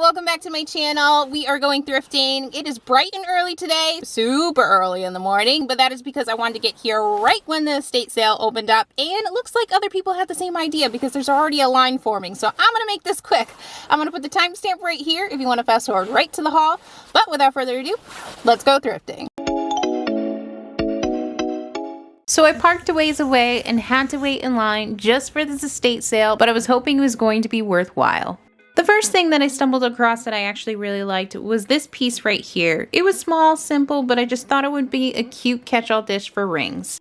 welcome back to my channel. We are going thrifting. It is bright and early today, super early in the morning, but that is because I wanted to get here right when the estate sale opened up, and it looks like other people had the same idea because there's already a line forming. So I'm gonna make this quick. I'm gonna put the timestamp right here if you want to fast forward right to the haul. But without further ado, let's go thrifting. So I parked a ways away and had to wait in line just for this estate sale, but I was hoping it was going to be worthwhile. The first thing that I stumbled across that I actually really liked was this piece right here. It was small, simple, but I just thought it would be a cute catch-all dish for rings.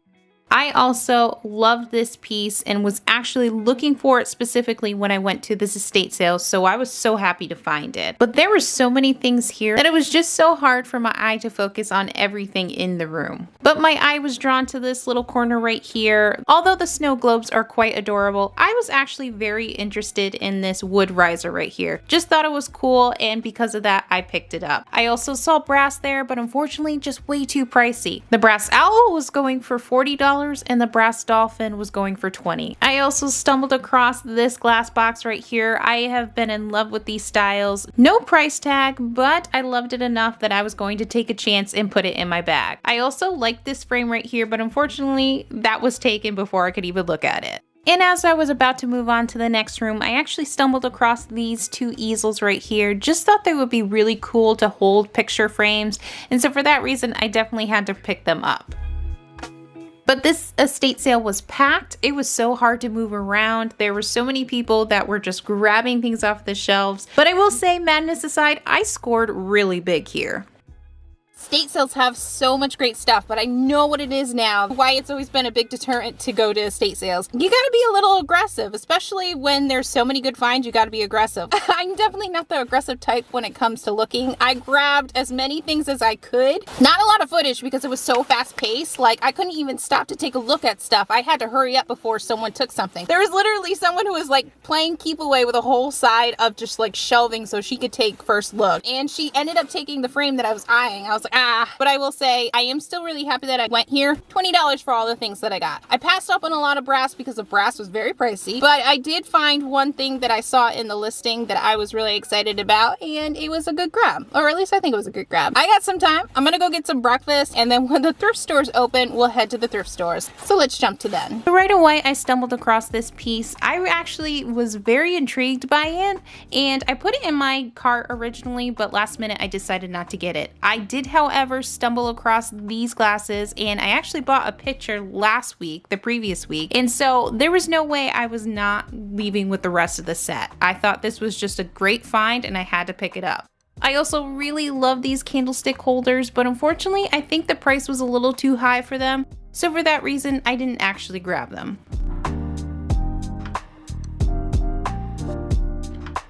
I also loved this piece and was actually looking for it specifically when I went to this estate sale, so I was so happy to find it. But there were so many things here that it was just so hard for my eye to focus on everything in the room. But my eye was drawn to this little corner right here. Although the snow globes are quite adorable, I was actually very interested in this wood riser right here. Just thought it was cool, and because of that, I picked it up. I also saw brass there, but unfortunately just way too pricey. The brass owl was going for $40. And the brass dolphin was going for $20. I also stumbled across this glass box right here. I have been in love with these styles. No price tag, but I loved it enough that I was going to take a chance and put it in my bag. I also liked this frame right here, but unfortunately that was taken before I could even look at it. And as I was about to move on to the next room, I actually stumbled across these two easels right here. Just thought they would be really cool to hold picture frames, and so for that reason I definitely had to pick them up. But this estate sale was packed. It was so hard to move around. There were so many people that were just grabbing things off the shelves. But I will say, madness aside, I scored really big here. Estate sales have so much great stuff, but I know what it is now, why it's always been a big deterrent to go to estate sales. You gotta be a little aggressive, especially when there's so many good finds. You gotta be aggressive. I'm definitely not the aggressive type when it comes to looking. I grabbed as many things as I could. Not a lot of footage because it was so fast paced. Like, I couldn't even stop to take a look at stuff. I had to hurry up before someone took something. There was literally someone who was like playing keep away with a whole side of just like shelving so she could take first look. And she ended up taking the frame that I was eyeing. I was like, but I will say I am still really happy that I went here. $20 for all the things that I got. I passed up on a lot of brass because the brass was very pricey, but I did find one thing that I saw in the listing that I was really excited about, and it was a good grab, or at least I think it was a good grab. I got some time. I'm gonna go get some breakfast, and then when the thrift stores open, we'll head to the thrift stores. So let's jump to then. So right away, I stumbled across this piece. I actually was very intrigued by it, and I put it in my cart originally, but last minute I decided not to get it. I did, however, stumble across these glasses, and I actually bought a picture last week, the previous week, and so there was no way I was not leaving with the rest of the set. I thought this was just a great find and I had to pick it up. I also really love these candlestick holders, but unfortunately I think the price was a little too high for them, so for that reason I didn't actually grab them.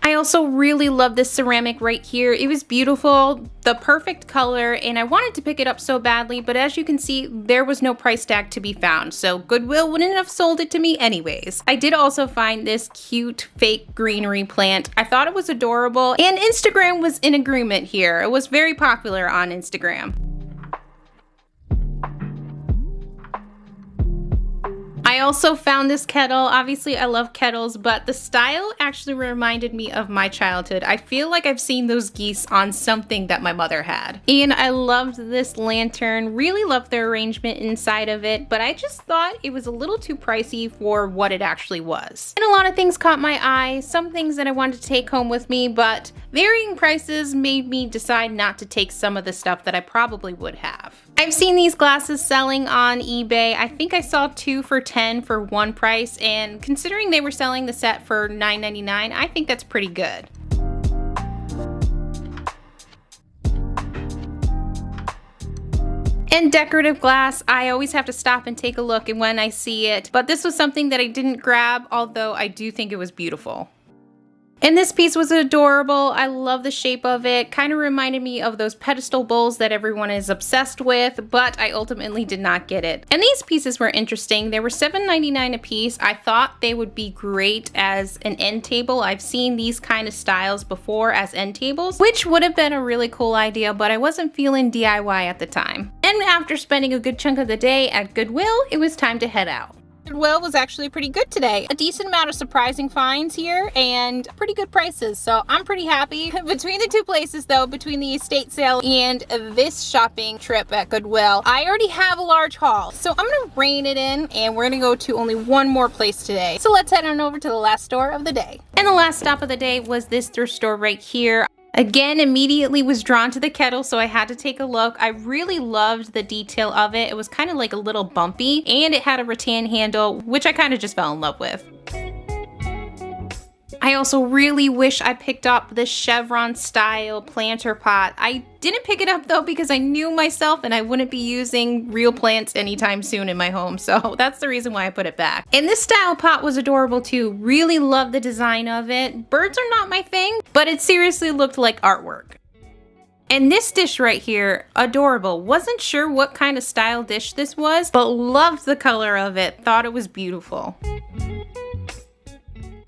I also really love this ceramic right here. It was beautiful, the perfect color, and I wanted to pick it up so badly, but as you can see, there was no price tag to be found, so Goodwill wouldn't have sold it to me anyways. I did also find this cute fake greenery plant. I thought it was adorable, and Instagram was in agreement here. It was very popular on Instagram. I also found this kettle. Obviously I love kettles, but the style actually reminded me of my childhood. I feel like I've seen those geese on something that my mother had. And I loved this lantern, really loved the arrangement inside of it, but I just thought it was a little too pricey for what it actually was. And a lot of things caught my eye, some things that I wanted to take home with me, but varying prices made me decide not to take some of the stuff that I probably would have. I've seen these glasses selling on eBay. I think I saw two for $10 for one price, and considering they were selling the set for $9.99, I think that's pretty good. And decorative glass, I always have to stop and take a look and when I see it, but this was something that I didn't grab, although I do think it was beautiful. And this piece was adorable. I love the shape of it. Kind of reminded me of those pedestal bowls that everyone is obsessed with, but I ultimately did not get it. And these pieces were interesting. They were $7.99 a piece. I thought they would be great as an end table. I've seen these kind of styles before as end tables, which would have been a really cool idea, but I wasn't feeling DIY at the time. And after spending a good chunk of the day at Goodwill, it was time to head out. Goodwill was actually pretty good today. A decent amount of surprising finds here and pretty good prices, so I'm pretty happy. Between the two places though, between the estate sale and this shopping trip at Goodwill, I already have a large haul. So I'm gonna rein it in and we're gonna go to only one more place today. So let's head on over to the last store of the day. And the last stop of the day was this thrift store right here. Again, immediately was drawn to the kettle, so I had to take a look. I really loved the detail of it. It was kind of like a little bumpy, and it had a rattan handle, which I kind of just fell in love with. I also really wish I picked up this chevron style planter pot. I didn't pick it up though because I knew myself and I wouldn't be using real plants anytime soon in my home, so that's the reason why I put it back. And this style pot was adorable too. Really love the design of it. Birds are not my thing, but it seriously looked like artwork. And this dish right here, adorable. Wasn't sure what kind of style dish this was, but loved the color of it. Thought it was beautiful.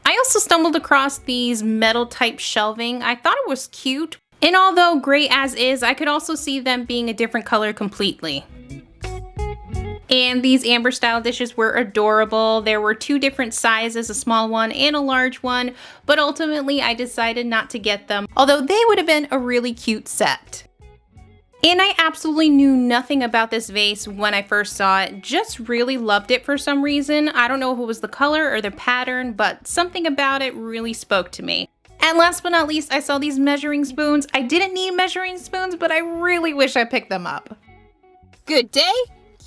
I also stumbled across these metal type shelving. I thought it was cute. And although gray as is, I could also see them being a different color completely. And these amber style dishes were adorable. There were two different sizes, a small one and a large one, but ultimately I decided not to get them, although they would have been a really cute set. And I absolutely knew nothing about this vase when I first saw it, just really loved it for some reason. I don't know if it was the color or the pattern, but something about it really spoke to me. And last but not least, I saw these measuring spoons. I didn't need measuring spoons, but I really wish I picked them up. Good day,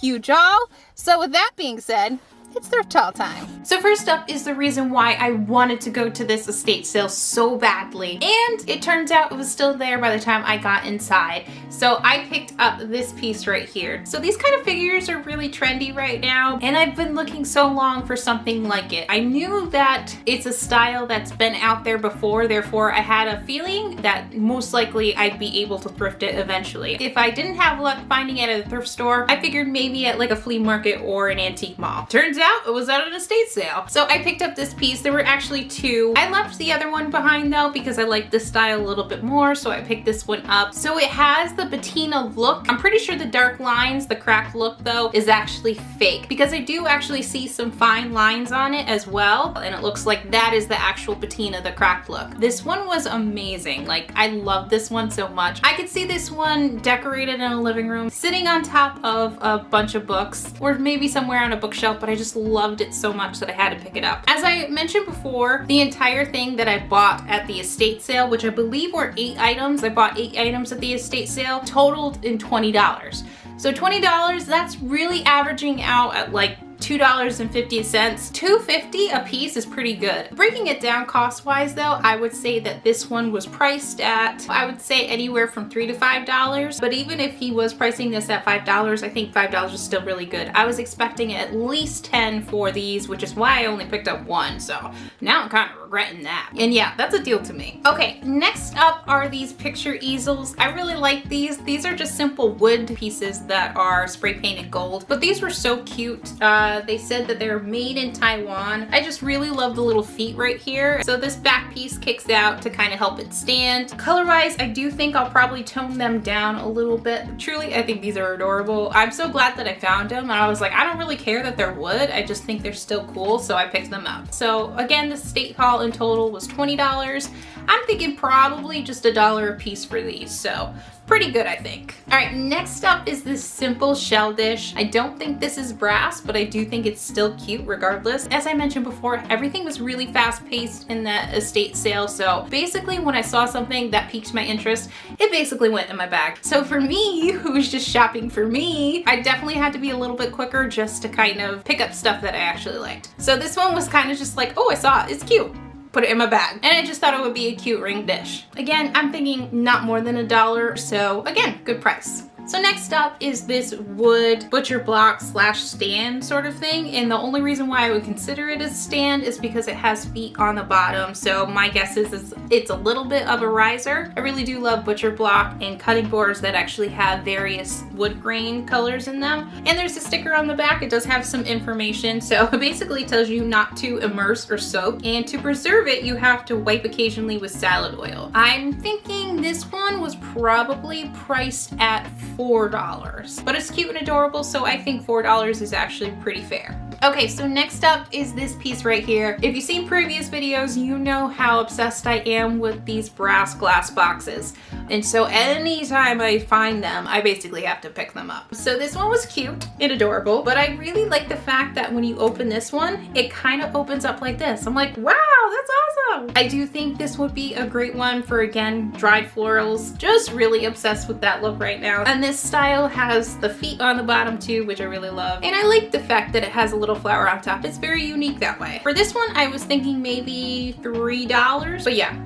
huge haul. So with that being said, it's thrift haul time. So first up is the reason why I wanted to go to this estate sale so badly. And it turns out it was still there by the time I got inside. So I picked up this piece right here. So these kind of figures are really trendy right now. And I've been looking so long for something like it. I knew that it's a style that's been out there before. Therefore, I had a feeling that most likely I'd be able to thrift it eventually. If I didn't have luck finding it at a thrift store, I figured maybe at like a flea market or an antique mall. Turns out it was at an estate sale. So I picked up this piece. There were actually two. I left the other one behind though because I like this style a little bit more, so I picked this one up. So it has the patina look. I'm pretty sure the dark lines, the cracked look though, is actually fake because I do actually see some fine lines on it as well, and it looks like that is the actual patina, the cracked look. This one was amazing. Like, I love this one so much. I could see this one decorated in a living room, sitting on top of a bunch of books, or maybe somewhere on a bookshelf, but I just loved it so much that I had to pick it up. As I mentioned before, the entire thing that I bought at the estate sale, which I believe were 8 items, I bought 8 items at the estate sale, totaled in $20. So $20, that's really averaging out at like $2.50. $2.50 a piece is pretty good. Breaking it down cost-wise though, I would say that this one was priced at, I would say anywhere from $3 to $5. But even if he was pricing this at $5, I think $5 is still really good. I was expecting at least 10 for these, which is why I only picked up one. So now I'm kind of regretting that. And yeah, that's a deal to me. Okay, next up are these picture easels. I really like these. These are just simple wood pieces that are spray painted gold, but these were so cute. They said that they're made in Taiwan. I just really love the little feet right here. So this back piece kicks out to kind of help it stand. Color-wise, I do think I'll probably tone them down a little bit. Truly, I think these are adorable. I'm so glad that I found them, and I was like, I don't really care that they're wood. I just think they're still cool, so I picked them up. So again, the estate haul in total was $20. I'm thinking probably just $1 a piece for these, so pretty good, I think. All right, next up is this simple shell dish. I don't think this is brass, but I do think it's still cute regardless. As I mentioned before, everything was really fast paced in that estate sale. So basically when I saw something that piqued my interest, it basically went in my bag. So for me, who was just shopping for me, I definitely had to be a little bit quicker just to kind of pick up stuff that I actually liked. So this one was kind of just like, oh, I saw it, it's cute. Put it in my bag, and I just thought it would be a cute ring dish. Again, I'm thinking not more than $1, so again, good price. So next up is this wood butcher block slash stand sort of thing, and the only reason why I would consider it a stand is because it has feet on the bottom. So my guess is it's a little bit of a riser. I really do love butcher block and cutting boards that actually have various wood grain colors in them. And there's a sticker on the back. It does have some information. So it basically tells you not to immerse or soak, and to preserve it, you have to wipe occasionally with salad oil. I'm thinking this one was probably priced at $4, but it's cute and adorable, so I think $4 is actually pretty fair. Okay, so next up is this piece right here. If you've seen previous videos, you know how obsessed I am with these brass glass boxes. And so anytime I find them, I basically have to pick them up. So this one was cute and adorable, but I really like the fact that when you open this one, it kind of opens up like this. I'm like, wow, that's awesome. I do think this would be a great one for, again, dried florals. Just really obsessed with that look right now. And this style has the feet on the bottom too, which I really love. And I like the fact that it has a little flower on top. It's very unique that way. For this one, I was thinking maybe $3, but yeah,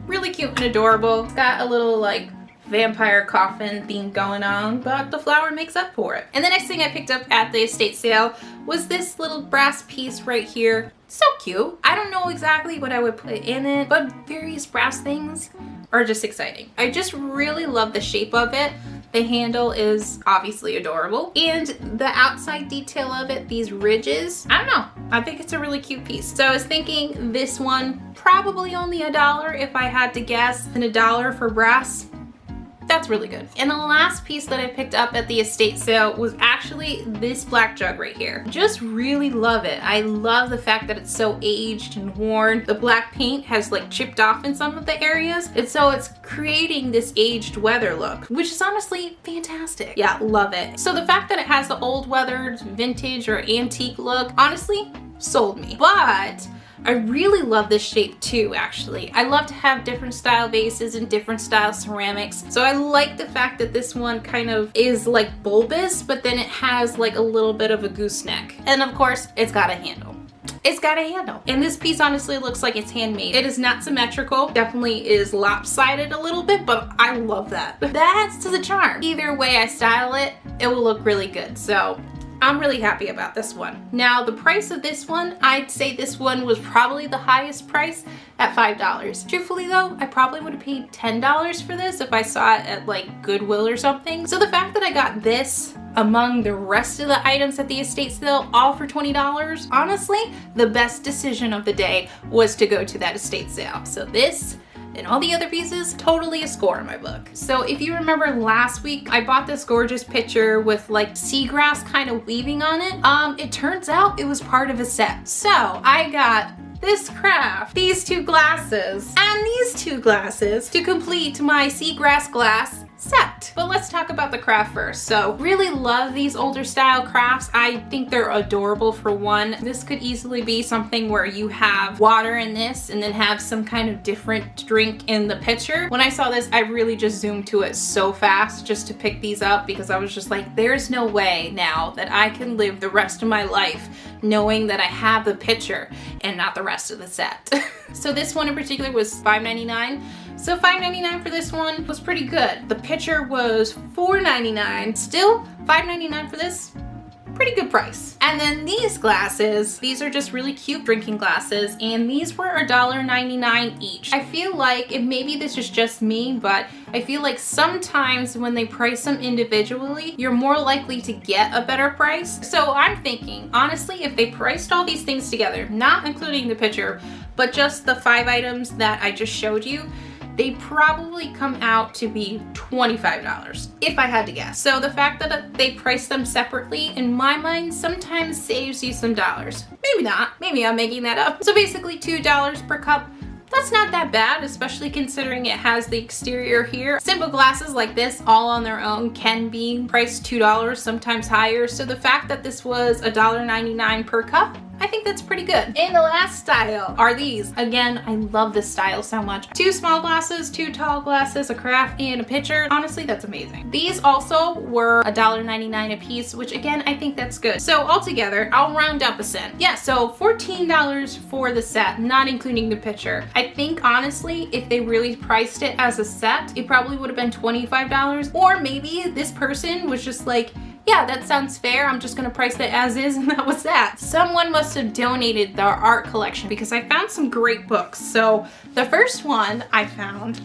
really cute and adorable. It's got a little like vampire coffin theme going on, but the flower makes up for it. And the next thing I picked up at the estate sale was this little brass piece right here. So cute. I don't know exactly what I would put in it, but various brass things are just exciting. I just really love the shape of it. The handle is obviously adorable, and the outside detail of it, these ridges, I don't know, I think it's a really cute piece. So I was thinking this one probably only $1 if I had to guess, and $1 for brass. That's really good. And the last piece that I picked up at the estate sale was actually this black jug right here. Just really love it. I love the fact that it's so aged and worn. The black paint has like chipped off in some of the areas, and so it's creating this aged weather look, which is honestly fantastic. Yeah, love it. So the fact that it has the old weathered vintage or antique look, honestly, sold me. But I really love this shape too, actually. I love to have different style vases and different style ceramics. So I like the fact that this one kind of is like bulbous, but then it has like a little bit of a gooseneck. And of course, it's got a handle. It's got a handle. And this piece honestly looks like it's handmade. It is not symmetrical. Definitely is lopsided a little bit, but I love that. That's to the charm. Either way I style it, it will look really good. So I'm really happy about this one. Now, the price of this one, I'd say this one was probably the highest price at $5. Truthfully though, I probably would have paid $10 for this if I saw it at like Goodwill or something. So the fact that I got this among the rest of the items at the estate sale, all for $20, honestly, the best decision of the day was to go to that estate sale. So this and all the other pieces, totally a score in my book. So if you remember last week, I bought this gorgeous picture with like seagrass kind of weaving on it. It turns out it was part of a set. So I got this craft, these two glasses, and these two glasses to complete my seagrass glass set. But let's talk about the craft first. So really love these older style crafts. I think they're adorable for one. This could easily be something where you have water in this and then have some kind of different drink in the pitcher. When I saw this, I really just zoomed to it so fast just to pick these up because I was just like, there's no way now that I can live the rest of my life knowing that I have the pitcher and not the rest of the set. So this one in particular was $5.99. So $5.99 for this one was pretty good. The pitcher was $4.99. Still $5.99 for this. Pretty good price. And then these glasses, these are just really cute drinking glasses, and these were $1.99 each. I feel like, and maybe this is just me, but I feel like sometimes when they price them individually, you're more likely to get a better price. So I'm thinking, honestly, if they priced all these things together, not including the pitcher, but just the 5 items that I just showed you, they probably come out to be $25 if I had to guess. So the fact that they price them separately, in my mind, sometimes saves you some dollars. Maybe not, maybe I'm making that up. So basically $2 per cup. That's not that bad, especially considering it has the exterior here. Simple glasses like this, all on their own, can be priced $2, sometimes higher. So the fact that this was $1.99 per cup, I think that's pretty good. And the last style are these. Again, I love this style so much. 2 small glasses, 2 tall glasses, a carafe, and a pitcher. Honestly, that's amazing. These also were $1.99 a piece, which again, I think that's good. So altogether, I'll round up a cent. Yeah, so $14 for the set, not including the pitcher. I think honestly, if they really priced it as a set, it probably would have been $25. Or maybe this person was just like, yeah, that sounds fair. I'm just gonna price it as is, and that was that. Someone must have donated their art collection because I found some great books. So the first one I found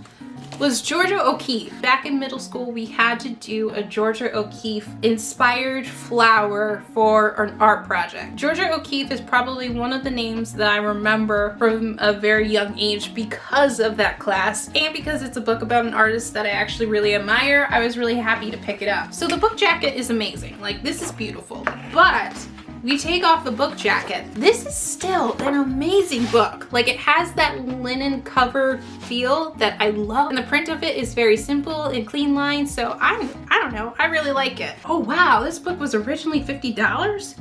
was Georgia O'Keeffe. Back in middle school, we had to do a Georgia O'Keeffe inspired flower for an art project. Georgia O'Keeffe is probably one of the names that I remember from a very young age because of that class, and because it's a book about an artist that I actually really admire. I was really happy to pick it up. So the book jacket is amazing. Like, this is beautiful, but we take off the book jacket. This is still an amazing book. Like, it has that linen cover feel that I love. And the print of it is very simple and clean lines. So I don't know, I really like it. Oh wow, this book was originally $50?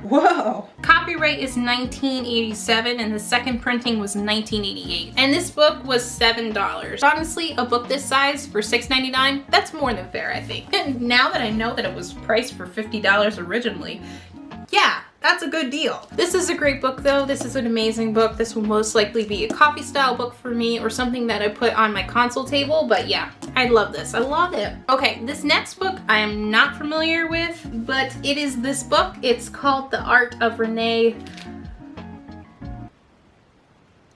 Whoa. Copyright is 1987 and the second printing was 1988. And this book was $7. Honestly, a book this size for $6.99, that's more than fair, I think. And now that I know that it was priced for $50 originally, yeah, that's a good deal. This is a great book though. This is an amazing book. This will most likely be a coffee style book for me or something that I put on my console table, but yeah, I love this. I love it. Okay, this next book I am not familiar with, but it is this book. It's called The Art of Renee.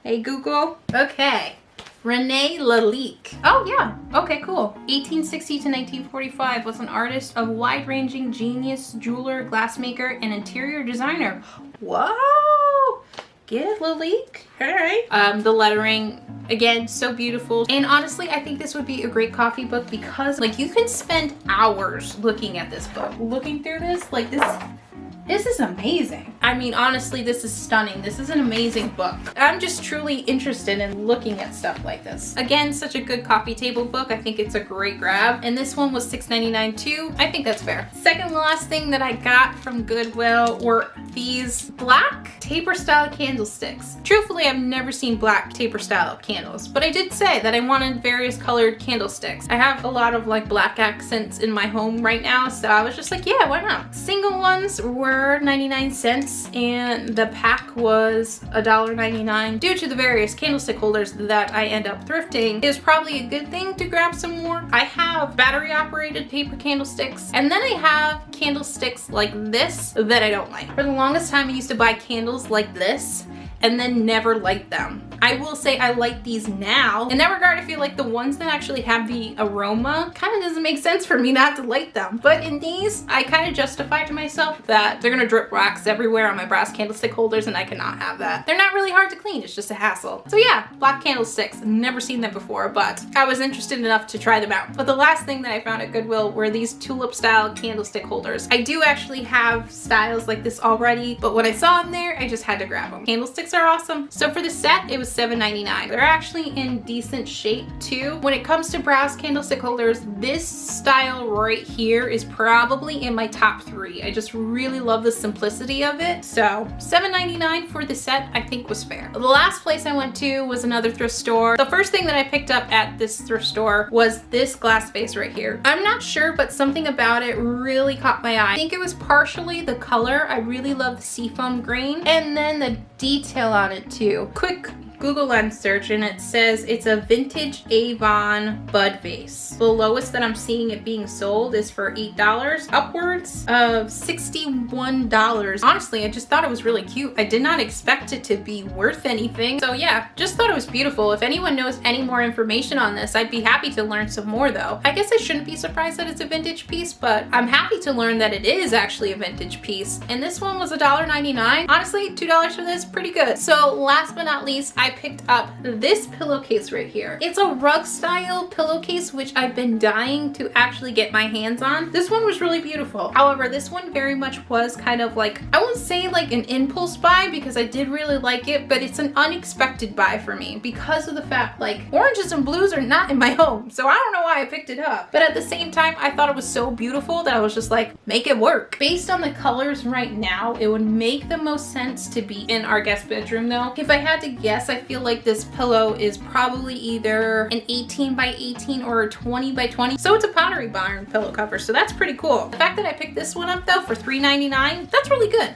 Hey Google. Okay. Renee Lalique. Oh yeah, okay, cool. 1860 to 1945, was an artist of wide-ranging genius, jeweler, glassmaker, and interior designer. Whoa! Get it, Lalique? All right. The lettering, again, so beautiful. And honestly, I think this would be a great coffee book because, like, you can spend hours looking at this book. Looking through this, like, this is amazing. I mean, honestly, this is stunning. This is an amazing book. I'm just truly interested in looking at stuff like this. Again, such a good coffee table book. I think it's a great grab. And this one was $6.99 too. I think that's fair. Second last thing that I got from Goodwill were these black taper style candlesticks. Truthfully, I've never seen black taper style candles, but I did say that I wanted various colored candlesticks. I have a lot of like black accents in my home right now, so I was just like, yeah, why not? Single ones were 99 cents and the pack was $1.99. Due to the various candlestick holders that I end up thrifting, it was probably a good thing to grab some more. I have battery operated paper candlesticks, and then I have candlesticks like this that I don't like. For the longest time, I used to buy candles like this and then never light them. I will say I like these now. In that regard, I feel like the ones that actually have the aroma kind of doesn't make sense for me not to light them. But in these, I kind of justify to myself that they're gonna drip wax everywhere on my brass candlestick holders and I cannot have that. They're not really hard to clean, it's just a hassle. So yeah, black candlesticks, never seen them before, but I was interested enough to try them out. But the last thing that I found at Goodwill were these tulip style candlestick holders. I do actually have styles like this already, but what I saw in there, I just had to grab them. Candlesticks are awesome. So for the set, it was $7.99. They're actually in decent shape too. When it comes to brass candlestick holders, this style right here is probably in my top 3. I just really love the simplicity of it. So $7.99 for the set, I think was fair. The last place I went to was another thrift store. The first thing that I picked up at this thrift store was this glass vase right here. I'm not sure, but something about it really caught my eye. I think it was partially the color. I really love the seafoam green and then the detail on it too. Quick Google Lens search and it says it's a vintage Avon bud vase. The lowest that I'm seeing it being sold is for $8, upwards of $61. Honestly, I just thought it was really cute. I did not expect it to be worth anything. So yeah, just thought it was beautiful. If anyone knows any more information on this, I'd be happy to learn some more though. I guess I shouldn't be surprised that it's a vintage piece, but I'm happy to learn that it is actually a vintage piece. And this one was $1.99. Honestly, $2 for this, pretty good. So last but not least, I picked up this pillowcase right here. It's a rug style pillowcase, which I've been dying to actually get my hands on. This one was really beautiful. However, this one very much was kind of like, I won't say like an impulse buy because I did really like it, but it's an unexpected buy for me because of the fact like oranges and blues are not in my home. So I don't know why I picked it up. But at the same time, I thought it was so beautiful that I was just like, make it work. Based on the colors right now, it would make the most sense to be in our guest bedroom though. If I had to guess, I feel like this pillow is probably either an 18 by 18 or a 20 by 20. So it's a Pottery Barn pillow cover. So that's pretty cool. The fact that I picked this one up though for $3.99, that's really good.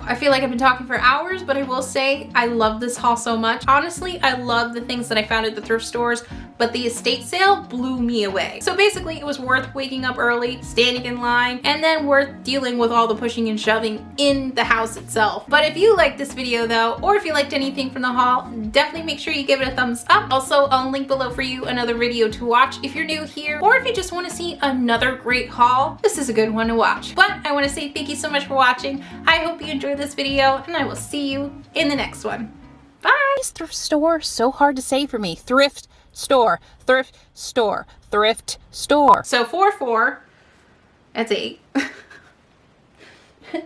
I feel like I've been talking for hours, but I will say I love this haul so much. Honestly, I love the things that I found at the thrift stores, but the estate sale blew me away. So basically it was worth waking up early, standing in line, and then worth dealing with all the pushing and shoving in the house itself. But if you liked this video though, or if you liked anything from the haul, definitely make sure you give it a thumbs up. Also, I'll link below for you another video to watch if you're new here, or if you just want to see another great haul, this is a good one to watch. But I want to say thank you so much for watching. I hope you enjoyed this video, and I will see you in the next one. Bye! Thrift store, so hard to say for me. Thrift store, thrift store, thrift store. So 4, 4, that's 8.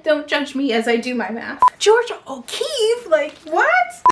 Don't judge me as I do my math. Georgia O'Keeffe? Like, what?